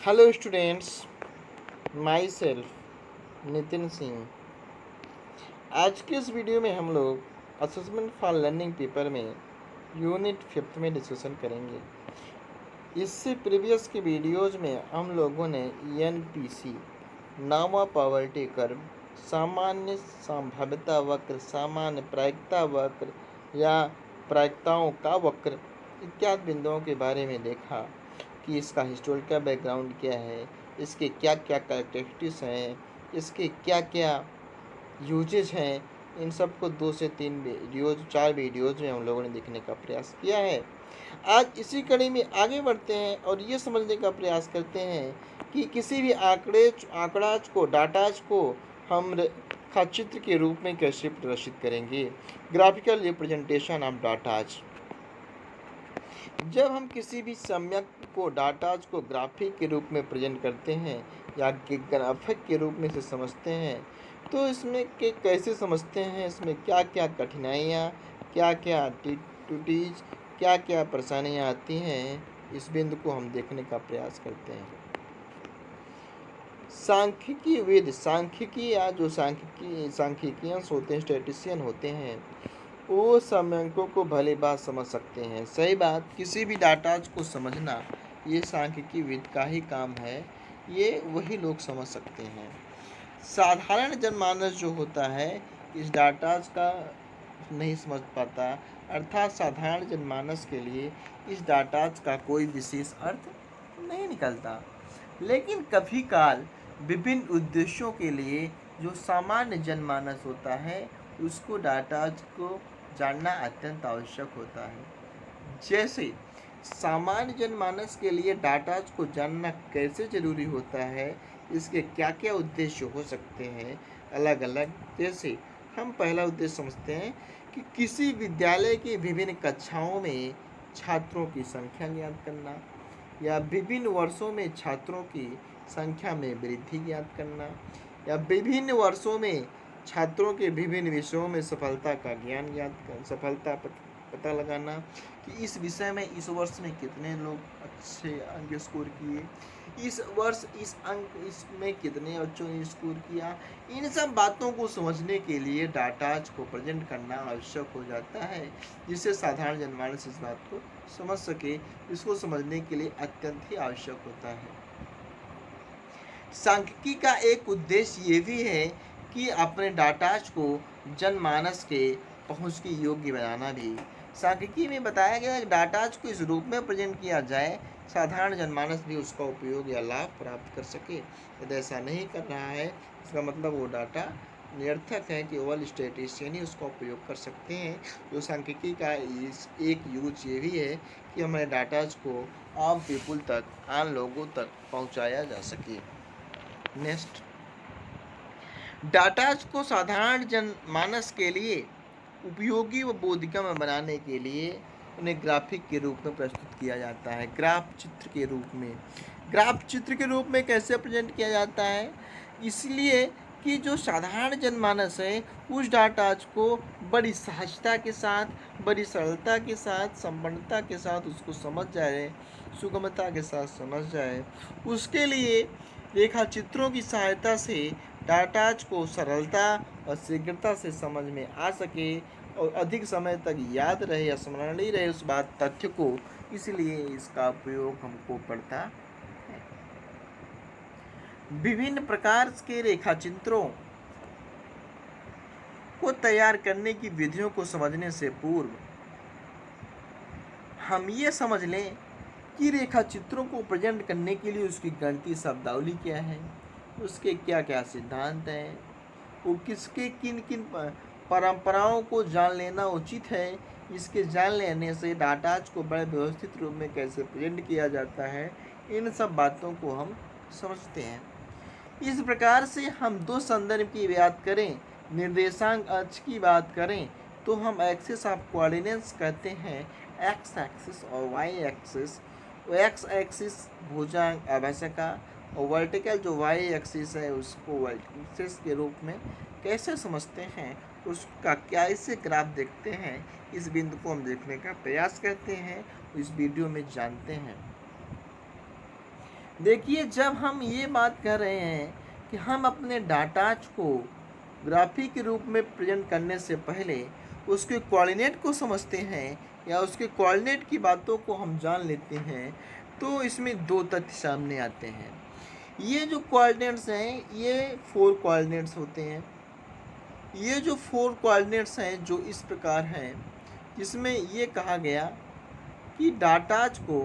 Hello students, my self Nitin Singh. आज के इस वीडियो में हम लोग असेसमेंट फॉर लर्निंग पेपर में यूनिट 5 में डिस्कशन करेंगे। इससे प्रीवियस के वीडियोज़ में हम लोगों ने एनपीसी, नॉर्मल पॉवर्टी कर्व, सामान्य संभाव्यता वक्र, सामान्य प्रायिकता वक्र या प्रायिकताओं का वक्र इत्यादि बिंदुओं के बारे में देखा कि इसका हिस्टोरिकल बैकग्राउंड क्या है, इसके क्या क्या कैरेक्टरिस्टिक्स हैं, इसके क्या क्या यूजेज हैं। इन सब को 2 से 3 वीडियोज 4 वीडियोज में हम लोगों ने देखने का प्रयास किया है। आज इसी कड़ी में आगे बढ़ते हैं और ये समझने का प्रयास करते हैं कि किसी भी आंकड़ाज को, डाटाज को हम रेखाचित्र के रूप में कैसे प्रदर्शित करेंगे। Graphical representation of datas. जब हम किसी भी सम्यक को, डाटाज को ग्राफिक के रूप में प्रेजेंट करते हैं या ग्राफिक के रूप में से समझते हैं, तो इसमें के कैसे समझते हैं, इसमें क्या क्या कठिनाइयाँ, क्या क्या त्रुटियाँ, क्या क्या परेशानियाँ आती हैं, इस बिंदु को हम देखने का प्रयास करते हैं। सांख्यिकी विद, सांख्यिकी या जो सांख्यिकीयंस होते हैं, स्टैटिस्टिशियन होते हैं, वो समयांकों को भली बात समझ सकते हैं। सही बात, किसी भी डाटाज को समझना ये सांख्यिकी विद का ही काम है, ये वही लोग समझ सकते हैं। साधारण जनमानस जो होता है इस डाटाज का नहीं समझ पाता, अर्थात साधारण जनमानस के लिए इस डाटाज का कोई विशेष अर्थ नहीं निकलता। लेकिन कभी काल विभिन्न उद्देश्यों के लिए जो सामान्य जनमानस होता है उसको डाटाज को जानना अत्यंत आवश्यक होता है। जैसे सामान्य जनमानस के लिए डाटाज को जानना कैसे जरूरी होता है, इसके क्या क्या उद्देश्य हो सकते हैं अलग अलग। जैसे हम पहला उद्देश्य समझते हैं कि किसी विद्यालय की विभिन्न कक्षाओं में छात्रों की संख्या ज्ञात करना, या विभिन्न वर्षों में छात्रों की संख्या में वृद्धि ज्ञात करना, या विभिन्न वर्षों में छात्रों के विभिन्न विषयों में सफलता का ज्ञान ज्ञात कर, सफलता पता लगाना कि इस विषय में इस वर्ष में कितने लोग अच्छे अंक स्कोर किए, इस वर्ष इस अंक इसमें कितने बच्चों ने स्कोर किया। इन सब बातों को समझने के लिए डाटाज को प्रेजेंट करना आवश्यक हो जाता है, जिससे साधारण जनमानस इस बात को समझ सके। इसको समझने के लिए अत्यंत ही आवश्यक होता है। सांख्यिकी का एक उद्देश्य ये भी है कि अपने डाटाज को जनमानस के पहुंच के योग्य बनाना भी। सांख्यिकी में बताया गया है डाटाज को इस रूप में प्रेजेंट किया जाए साधारण जनमानस भी उसका उपयोग या लाभ प्राप्त कर सके। यदि ऐसा नहीं कर रहा है इसका मतलब वो डाटा निरर्थक है, केवल स्टैटिस्टिशियन ही उसका उपयोग कर सकते हैं। तो सांख्यिकी का एक यूज ये भी है कि हमारे डाटाज को आम पीपुल तक, आम लोगों तक पहुंचाया जा सके। नेक्स्ट, डाटाज को साधारण जनमानस के लिए उपयोगी व बोधगम्य बनाने के लिए उन्हें ग्राफिक के रूप में प्रस्तुत किया जाता है। ग्राफ चित्र के रूप में, ग्राफ चित्र के रूप में कैसे प्रेजेंट किया जाता है, इसलिए कि जो साधारण जनमानस है उस डाटाज को बड़ी सहजता के साथ, बड़ी सरलता के साथ, संपन्नता के साथ उसको समझ जाए, सुगमता के साथ समझ जाए, उसके लिए रेखा चित्रों की सहायता से डाटाज को सरलता और शीघ्रता से समझ में आ सके और अधिक समय तक याद रहे या स्मरणीय रहे उस बात तथ्य को, इसलिए इसका उपयोग हमको पड़ता है। विभिन्न प्रकार के रेखा चित्रों को तैयार करने की विधियों को समझने से पूर्व हम ये समझ लें कि रेखा चित्रों को प्रेजेंट करने के लिए उसकी गणितीय शब्दावली क्या है, उसके क्या क्या सिद्धांत हैं, वो किसके किन किन परंपराओं को जान लेना उचित है। इसके जान लेने से डाटाज को बड़े व्यवस्थित रूप में कैसे प्रेजेंट किया जाता है, इन सब बातों को हम समझते हैं। इस प्रकार से हम दो संदर्भ की बात करें, निर्देशांक अक्ष की बात करें, तो हम एक्सिस ऑफ कोऑर्डिनेट्स कहते हैं एक्स एक्सिस और वाई एक्सिस। एक्स एक्सिस भुजांक अभ्यासिका और वर्टिकल जो वाई एक्सिस है उसको वर्टिसेस के रूप में कैसे समझते हैं, उसका कैसे ग्राफ देखते हैं, इस बिंदु को हम देखने का प्रयास करते हैं, इस वीडियो में जानते हैं। देखिए, जब हम ये बात कर रहे हैं कि हम अपने डाटाज को ग्राफी के रूप में प्रेजेंट करने से पहले उसके कोऑर्डिनेट को समझते हैं या उसके कोऑर्डिनेट की बातों को हम जान लेते हैं, तो इसमें दो तथ्य सामने आते हैं। ये जो कोऑर्डिनेट्स हैं ये 4 कोऑर्डिनेट्स होते हैं। ये जो 4 कोऑर्डिनेट्स हैं जो इस प्रकार हैं, जिसमें ये कहा गया कि डाटाज को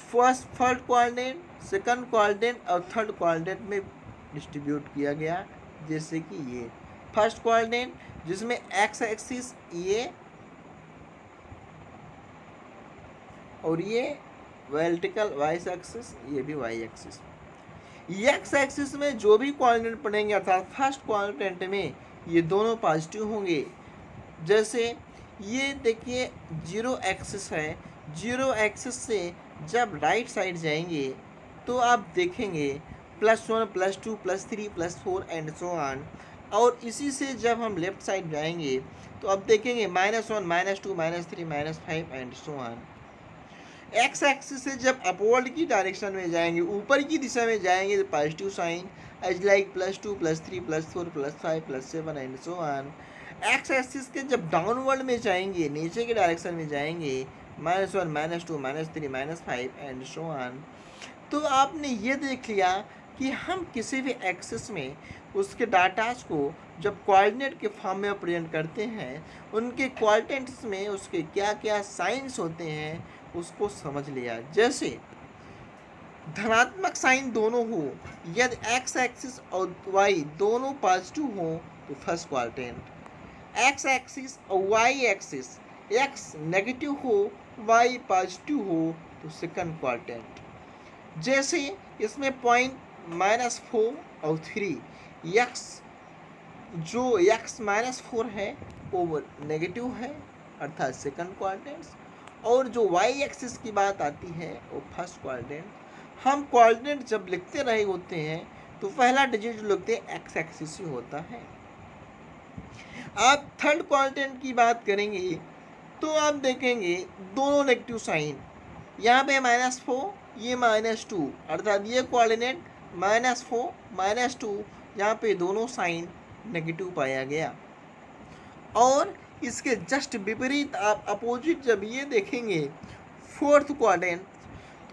फर्स्ट कोऑर्डिनेट, सेकंड कोऑर्डिनेट और थर्ड कोऑर्डिनेट में डिस्ट्रीब्यूट किया गया। जैसे कि ये फर्स्ट कोऑर्डिनेट जिसमें एक्स एक्सिस ये और ये वर्टिकल वाई एक्सिस, ये भी वाई एक्सिस। एक्स एक्सिस में जो भी कोऑर्डिनेट पड़ेंगे अर्थात फर्स्ट कोऑर्डिनेट में ये दोनों पॉजिटिव होंगे। जैसे ये देखिए 0 एक्सिस है, 0 एक्सिस से जब राइट साइड जाएंगे तो आप देखेंगे +1 +2 +3 +4 एंड सो ऑन। और इसी से जब हम लेफ्ट साइड जाएंगे तो अब देखेंगे -1 -2 -3 -5 and so on. X axis से जब अपवर्ड की डायरेक्शन में जाएंगे, ऊपर की दिशा में जाएंगे तो positive sign as like +2 +3 +4 +5 +7 and so on. X axis के जब डाउनवर्ड में जाएंगे, नीचे के डायरेक्शन में जाएंगे, -1 -2 -3 -5 एंड सो ऑन। तो आपने ये देख लिया कि हम किसी भी एक्सिस में उसके डाटाज को जब कोऑर्डिनेट के फॉर्म में प्रेजेंट करते हैं, उनके कोऑर्डिनेट्स में उसके क्या क्या साइंस होते हैं उसको समझ लिया। जैसे धनात्मक साइन दोनों हो, यदि एक्स एक्सिस और वाई दोनों पॉजिटिव हो तो फर्स्ट कोऑर्डिनेट, एक्स एक्सिस और वाई एक्सिस एक्स नेगेटिव हो वाई पॉजिटिव हो तो सेकंड कोऑर्डिनेट। जैसे इसमें पॉइंट -4 और 3, एक्स जो x -4 है वो नेगेटिव है अर्थात सेकंड कोऑर्डिनेट, और जो y एक्सिस की बात आती है वो फर्स्ट कोऑर्डिनेट। हम कोऑर्डिनेट जब लिखते रहे होते हैं तो पहला डिजिट जो लिखते हैं एक्स एक्सिस ही होता है। आप थर्ड कोऑर्डिनेट की बात करेंगे तो आप देखेंगे दोनों नेगेटिव साइन, यहाँ पे -4 ये -2 अर्थात ये कोऑर्डिनेट -4 -2, यहाँ पे दोनों साइन नेगेटिव पाया गया। और इसके जस्ट विपरीत आप अपोजिट जब ये देखेंगे फोर्थ क्वाड्रेंट,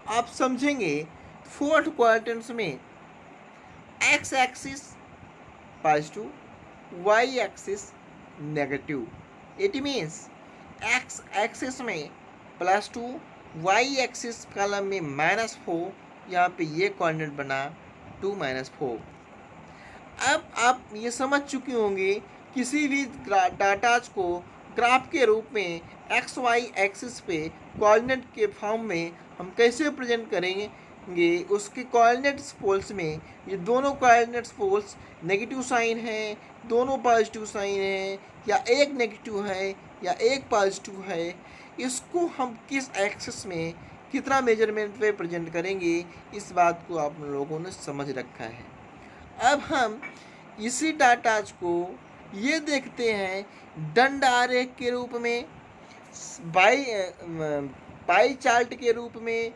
आप समझेंगे फोर्थ क्वाड्रेंट में X axis positive, Y axis negative. It means X axis में +2, वाई एक्सिस कॉलम में -4, यहाँ पे ये कोऑर्डिनेट बना 2 -4। अब आप ये समझ चुके होंगे किसी भी डाटाज को ग्राफ के रूप में एक्स वाई एक्सिस पे कोऑर्डिनेट के फॉर्म में हम कैसे प्रेजेंट करेंगे। उसके कोऑर्डिनेट्स पोल्स में ये दोनों कोऑर्डिनेट्स पोल्स नेगेटिव साइन है, दोनों पॉजिटिव साइन है, या एक नेगेटिव है या एक पॉजिटिव है, इसको हम किस एक्सिस में कितना मेजरमेंट पे प्रेजेंट करेंगे, इस बात को आप लोगों ने समझ रखा है। अब हम इसी डाटाज को ये देखते हैं दंड आरेख के रूप में, पाई चार्ट के रूप में,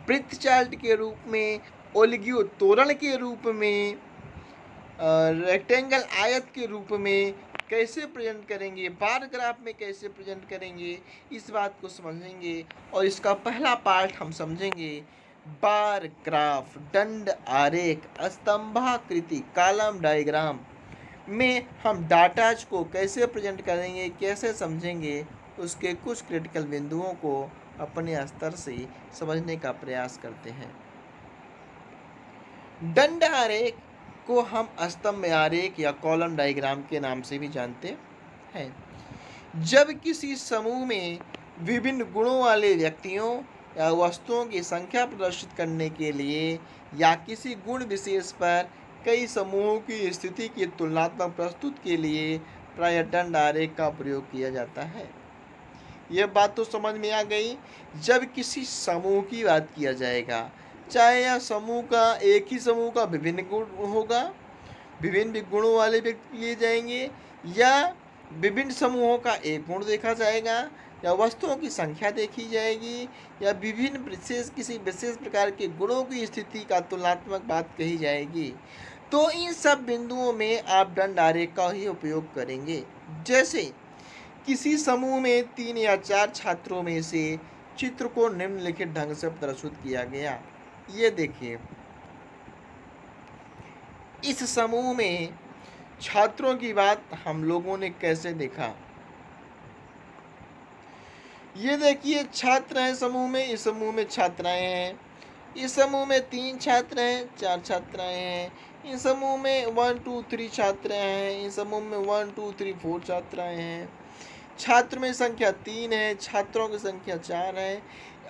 वृत्त चार्ट के रूप में, ओलिगियो तोरण के रूप में, रेक्टेंगल आयत के रूप में कैसे प्रेजेंट करेंगे, बार ग्राफ में कैसे प्रेजेंट करेंगे, इस बात को समझेंगे। और इसका पहला पार्ट हम समझेंगे बार ग्राफ, दंड आरेख, स्तंभाकृति, कॉलम डायग्राम में हम डाटाज को कैसे प्रेजेंट करेंगे, कैसे समझेंगे, उसके कुछ क्रिटिकल बिंदुओं को अपने स्तर से समझने का प्रयास करते हैं। दंड आरेख को हम स्तंभ आरेख या कॉलम डायग्राम के नाम से भी जानते हैं। जब किसी समूह में विभिन्न गुणों वाले व्यक्तियों या वस्तुओं की संख्या प्रदर्शित करने के लिए या किसी गुण विशेष पर कई समूहों की स्थिति की तुलनात्मक प्रस्तुत के लिए प्रायः दंड आरेख का प्रयोग किया जाता है। यह बात तो समझ में आ गई। जब किसी समूह की बात किया जाएगा, चाहे यह समूह का एक ही समूह का विभिन्न गुण होगा, विभिन्न गुणों वाले व्यक्ति लिए जाएंगे, या विभिन्न समूहों का एक गुण देखा जाएगा, या वस्तुओं की संख्या देखी जाएगी, या विभिन्न किसी विशेष प्रकार के गुणों की स्थिति का तुलनात्मक बात कही जाएगी। तो इन सब बिंदुओं में आप दंड आरेख का ही उपयोग करेंगे। जैसे किसी समूह में 3 या 4 छात्रों में से चित्र को निम्नलिखित ढंग से प्रस्तुत किया गया। ये देखिए, इस समूह में छात्रों की बात हम लोगों ने कैसे देखा। ये देखिए, छात्र हैं समूह में, इस समूह में छात्राएं हैं, इस समूह में 3 छात्र हैं, 4 छात्राएं हैं, इस समूह में 1 2 3 छात्र हैं, इस समूह में 1 2 3 4 छात्राएं हैं। छात्र में संख्या 3 है, छात्रों की संख्या 4 है।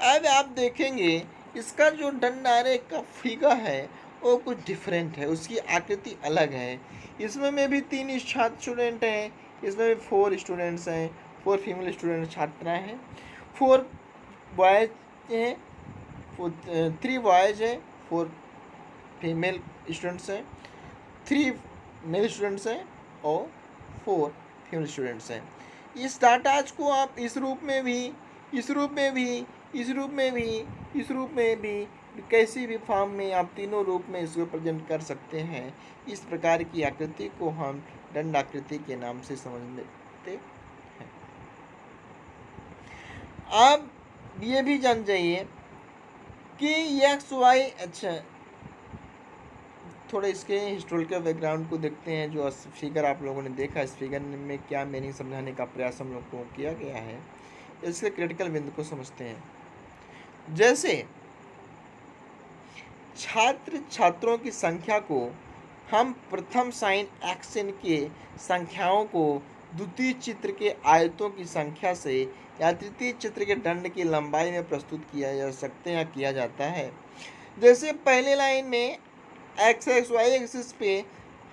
अब आप देखेंगे इसका जो दंड आरेख का फिगर है वो कुछ डिफरेंट है, उसकी आकृति अलग है। इसमें में भी 3 छात्र स्टूडेंट हैं, इसमें भी 4 स्टूडेंट्स हैं, 4 फीमेल स्टूडेंट छात्राएं हैं, 4 बॉयज हैं, 3 बॉयज हैं, 4 फीमेल स्टूडेंट्स हैं, 3 मेल स्टूडेंट्स हैं और 4 फीमेल स्टूडेंट्स हैं। इस डाटाज को आप इस रूप में भी, इस रूप में भी, इस रूप में भी, इस रूप में भी, कैसी भी फॉर्म में आप तीनों रूप में इसको प्रेजेंट कर सकते हैं। इस प्रकार की आकृति को हम दंड आकृति के नाम से समझते हैं। आप ये भी जान जाइए कि एक्स वाई, अच्छा थोड़ा इसके हिस्टोरिकल बैकग्राउंड को देखते हैं। जो फिगर आप लोगों ने देखा, इस फिगर में क्या मीनिंग समझाने का प्रयास हम लोग को किया गया है, इसके क्रिटिकल बिंदु को समझते हैं। जैसे छात्रों की संख्या को हम प्रथम साइन एक्शन के संख्याओं को द्वितीय चित्र के आयतों की संख्या से या तृतीय चित्र के दंड की लंबाई में प्रस्तुत किया जा सकते हैं या किया जाता है। जैसे पहले लाइन में एक्स एक्स वाई एक्सिस पे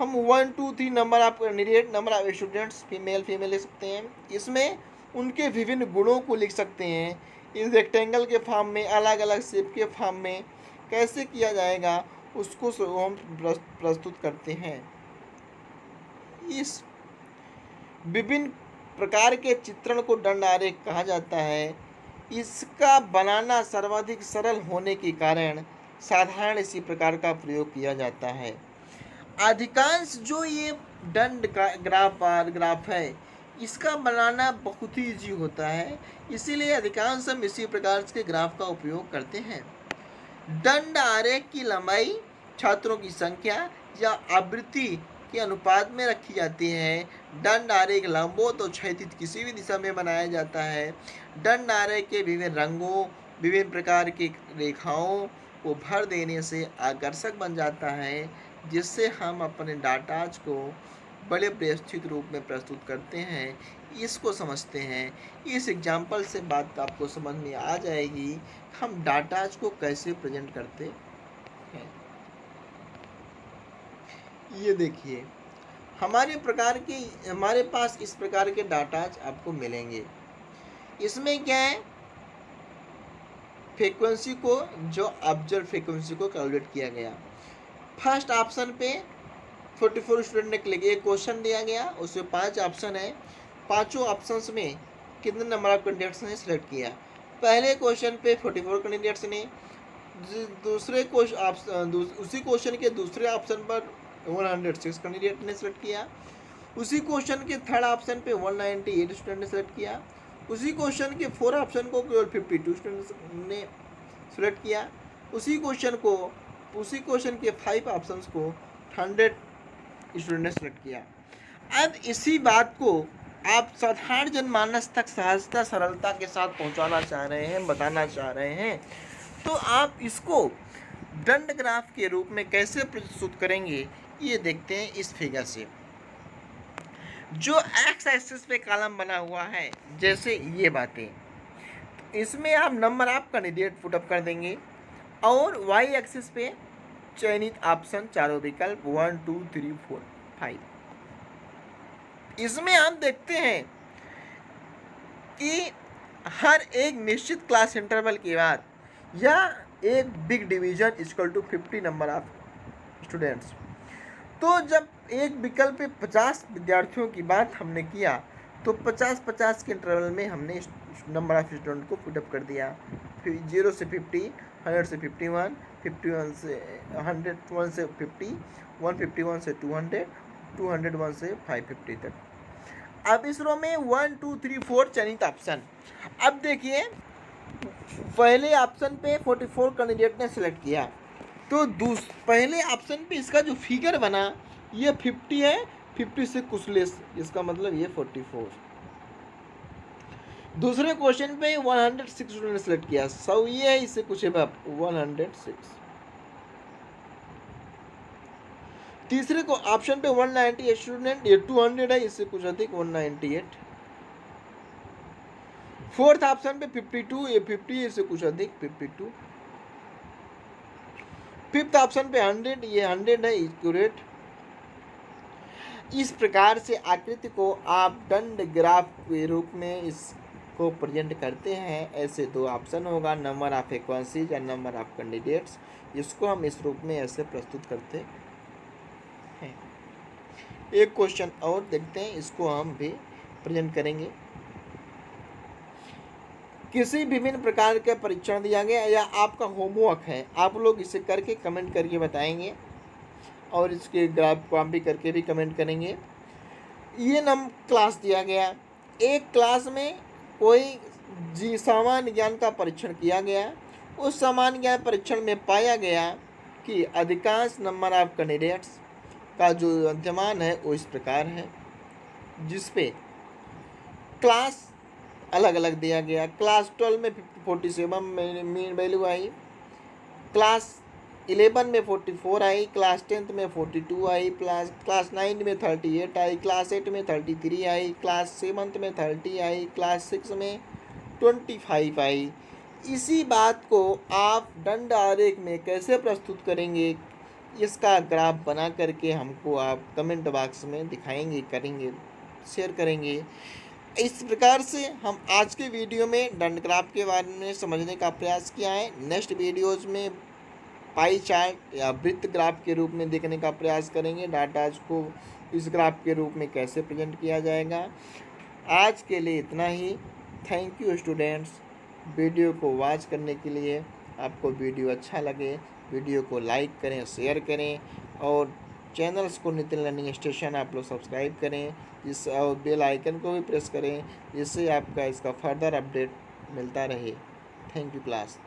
हम 1 2 3 number of candidate, number of students, female लिख सकते हैं। इसमें उनके विभिन्न गुणों को लिख सकते हैं। इस रेक्टेंगल के फॉर्म में, अलग अलग शेप के फॉर्म में कैसे किया जाएगा उसको हम प्रस्तुत करते हैं। इस विभिन्न प्रकार के चित्रण को दंड आरेख कहा जाता है। इसका बनाना सर्वाधिक सरल होने के कारण साधारण इसी प्रकार का प्रयोग किया जाता है। अधिकांश जो ये दंड का ग्राफ है, इसका बनाना बहुत ही ईजी होता है, इसीलिए अधिकांश हम इसी प्रकार के ग्राफ का उपयोग करते हैं। दंड आरेख की लंबाई छात्रों की संख्या या आवृत्ति के अनुपात में रखी जाती है। दंड आरेख लंबवत और क्षैतिज किसी भी दिशा में बनाया जाता है। दंड आरेख के विभिन्न रंगों, विभिन्न प्रकार की रेखाओं को भर देने से आकर्षक बन जाता है, जिससे हम अपने डाटाज को बड़े व्यवस्थित रूप में प्रस्तुत करते हैं। इसको समझते हैं। इस एग्जाम्पल से बात आपको समझ में आ जाएगी हम डाटाज को कैसे प्रेजेंट करते हैं। ये देखिए, हमारे पास इस प्रकार के डाटाज आपको मिलेंगे। इसमें क्या है, फ्रीक्वेंसी को, जो ऑब्जर्व फ्रीक्वेंसी को कैलकुलेट किया गया। फर्स्ट ऑप्शन पे 44 स्टूडेंट ने क्लिक, एक क्वेश्चन दिया गया, उसमें 5 ऑप्शन है। पांचों ऑप्शंस में कितने नंबर ऑफ कैंडिडेट्स ने सिलेक्ट किया। पहले क्वेश्चन पे 44 कैंडिडेट्स ने, दूसरे उसी क्वेश्चन के दूसरे ऑप्शन पर 106 कैंडिडेट ने सिलेक्ट किया। उसी क्वेश्चन के थर्ड ऑप्शन पे 198 स्टूडेंट ने सिलेक्ट किया। उसी क्वेश्चन के फोर्थ ऑप्शन को केवल 52 स्टूडेंट्स ने सिलेक्ट किया। उसी क्वेश्चन के 5 ऑप्शंस को 100 स्टूडेंट ने सिलेक्ट किया। अब इसी बात को आप साधारण जनमानस तक सहजता सरलता के साथ पहुंचाना चाह रहे हैं, बताना चाह रहे हैं, तो आप इसको दंड ग्राफ के रूप में कैसे प्रस्तुत करेंगे, ये देखते हैं इस फिगर से। जो एक्स एक्सिस पे कॉलम बना हुआ है, जैसे ये बातें, इसमें आप नंबर ऑफ कैंडिडेट पुटअप कर देंगे और वाई एक्सिस पे चयनित ऑप्शन, चारों विकल्प 1 2 3 4 5। इसमें आप देखते हैं कि हर एक निश्चित क्लास इंटरवल के बाद या एक big division equal to 50 number of students. तो जब एक विकल्प पे 50 विद्यार्थियों की बात हमने किया तो 50-50 के इंटरवल में हमने नंबर ऑफ स्टूडेंट को पुटअप कर दिया। फिर 0 से 50, 100 से 51, 51 से 100, 1 से 50, 151 से 200, 201 से 550 तक। अब इस रो में 1 2 3 4 चयनित ऑप्शन। अब देखिए पहले ऑप्शन पे 44 कैंडिडेट ने सेलेक्ट किया, तो पहले ऑप्शन पे इसका जो फिगर बना ये 50 है, 50 से कुछ लेस, इसका मतलब ये 44। दूसरे क्वेश्चन पे 106 स्टूडेंट ने सेलेक्ट किया, सो ये है इससे कुछ है 106। तीसरे को ऑप्शन पे 198 स्टूडेंट, ये 200 है, इससे कुछ अधिक 198। फोर्थ ऑप्शन पे 52, ये 50, इससे कुछ अधिक 52। फिफ्थ ऑप्शन पे 100, ये 100 है, एक्यूरेट। इस प्रकार से आकृति को आप दंड ग्राफ के रूप में इसको प्रेजेंट करते हैं। ऐसे दो ऑप्शन होगा, नंबर ऑफ वैकेंसीज या नंबर ऑफ कैंडिडेट्स, इसको हम इस रूप में ऐसे प्रस्तुत करते हैं। एक क्वेश्चन और देखते हैं, इसको हम भी प्रेजेंट करेंगे। किसी विभिन्न प्रकार का परीक्षण दिया गया या आपका होमवर्क है, आप लोग इसे करके कमेंट करके बताएंगे और इसके ग्राफ को आप भी करके भी कमेंट करेंगे। ये क्लास दिया गया, एक क्लास में कोई सामान्य ज्ञान का परीक्षण किया गया। उस सामान्य ज्ञान परीक्षण में पाया गया कि अधिकांश नंबर ऑफ कैंडिडेट्स का जो अनुमान है वो इस प्रकार है, जिसपे क्लास अलग अलग दिया गया। क्लास 12 में 47 मीन वैल्यू आई, क्लास 11 में 44 आई, क्लास 10th में 42 आई, क्लास 9 में 38 आई, क्लास 8 में 33 आई, क्लास 7th में 30 आई, क्लास 6 में 25 आई। इसी बात को आप दंड आरेख में कैसे प्रस्तुत करेंगे, इसका ग्राफ बना करके हमको आप कमेंट बॉक्स में दिखाएंगे, करेंगे, शेयर करेंगे। इस प्रकार से हम आज के वीडियो में दंड ग्राफ के बारे में समझने का प्रयास किया है। नेक्स्ट वीडियोज़ में पाई चार्ट या वृत्त ग्राफ के रूप में देखने का प्रयास करेंगे। डाटाज को इस ग्राफ के रूप में कैसे प्रेजेंट किया जाएगा। आज के लिए इतना ही। थैंक यू स्टूडेंट्स, वीडियो को वॉच करने के लिए। आपको वीडियो अच्छा लगे, वीडियो को लाइक करें, शेयर करें और चैनल्स को नितिन लर्निंग स्टेशन आप लोग सब्सक्राइब करें, और बेल आइकन को भी प्रेस करें, जिससे आपका इसका फर्दर अपडेट मिलता रहे। Thank you class.